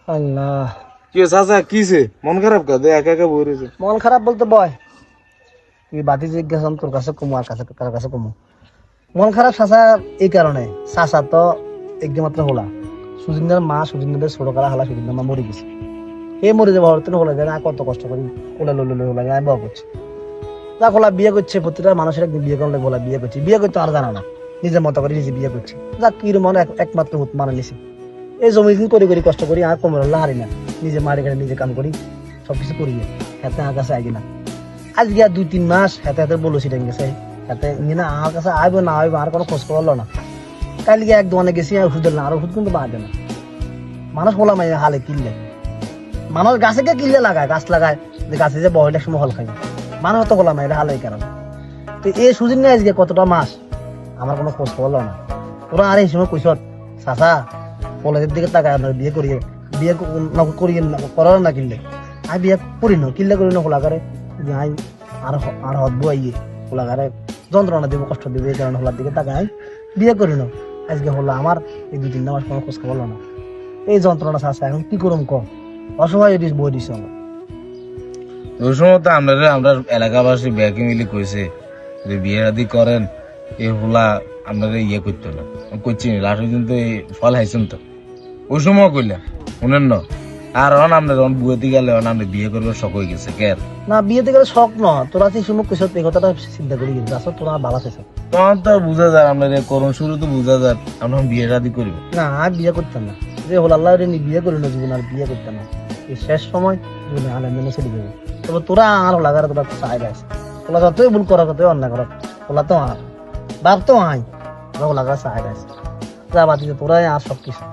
আল্লাহ, কি চাচা কিছে মন খারাপ কা দে একা একা বই রয়েছে। মন খারাপ বলতে বয় তুই বাতি জিজ্ঞাসা তোর কাছে কমু আর কাছে কার কাছে কমু। মন খারাপ চাচা এই কারণে, চাচা তো একমাত্র হলা সুজিন্দার মা, সুজিন্দার ছোট কালা হালা সুজিন্দার মা মরে গেছে। এই মরে যাবো হলে হলে যায় না, কত কষ্ট করি কোলে লইলে হলে যায় বউ করছে। যা খোলা বিয়ে করছে, প্রতিটা মানুষের একদিন বিয়ে করলে বলা বিয়ে করছে, বিয়ে করতে আর জানা না, নিজের মতো করে নিজে বিয়ে করছে। যা কি মনে একমাত্র হুত মানে নিছে। এই জমি দিন করি করি কষ্ট করি আর কমে হারি না, নিজে মারি খালি নিজে কাম করি সবকিছু করি, হাতে আমার কাছে আগে না। আজকে আর 2-3 মাস হাতে হাতে বলেছি টাইম গেছে, হাতে না আমার কাছে আইবো না আইবো আর কোনো খোঁজ করলো না। কালকে এক দোকানে গেছি আর ওষুধ না, আর ওষুধ কিন্তু বাদে না। মানুষ বলা মাই হালে কিনলে, মানুষ গাছে কে কিনলে লাগায়, গাছ লাগায় যে গাছে যে বহলের সময় হল খাই, মানুষ তো বলা মাই হালে কারণ। তো এই সুযোগ নেই আজকে কতটা মাস আমার কোনো খোঁজ করলো না। তোরা আর এই সময় কইস চাচা কলেজের দিকে তাকায় আপনার বিয়ে করিয়ে, বিয়ে করিয়ে করার না কিনলে আমি বিয়ে করি না, কিনলে করি না হোলাগারে আই আর আর হতবো আইয়ে হোলাগারে যন্ত্রণা দেবো কষ্ট দেবো, এই কারণে হোলার দিকে তাকায় বিয়ে করি না। আজকে হলো আমার এই 2-3 মাস কোনো খোঁজ খবর না, এই যন্ত্রণা চাচা এখন কি করুম কম, অসহায় বই দিস আমার। ওই সময় তো আমরা এলাকাবাসী ব্যাকে মিলে কইছে যে বিয়ে আদি করেন এ হুলা আপনারা ইয়ে করতো না, করছি না লাস্ট কিন্তু এই ফল হাইছেন তো ওই সময় কইলা শুনেন না। আর অন আপনার অন বুয়েতে গেলে অন আপনি বিয়ে করবে শখ হয়ে গেছে কেন না বিয়েতে গেলে শখ ন, তোরা সেই সময় কইস এই কথাটা চিন্তা করি গেছিস আসলে তোরা ভালো আছে। তখন তো বুঝা যায় আপনার করুন শুরু তো বুঝা যায় আমরা বিয়ে শাদি করবো না আর বিয়ে করতাম না, যে হল আল্লাহ বিয়ে করি না জীবন আর বিয়ে করতাম না, এই শেষ সময় জীবনে আনন্দ ছেড়ে দেবে। তবে তোরা আর লাগার তোরা চাই আছে, তোলা যতই ভুল করা যতই অন্যায় করা তোলা তো আর বাপ তো আই লাগা চাই আছে, যা বাতিছে তোরাই আর সব কিছু।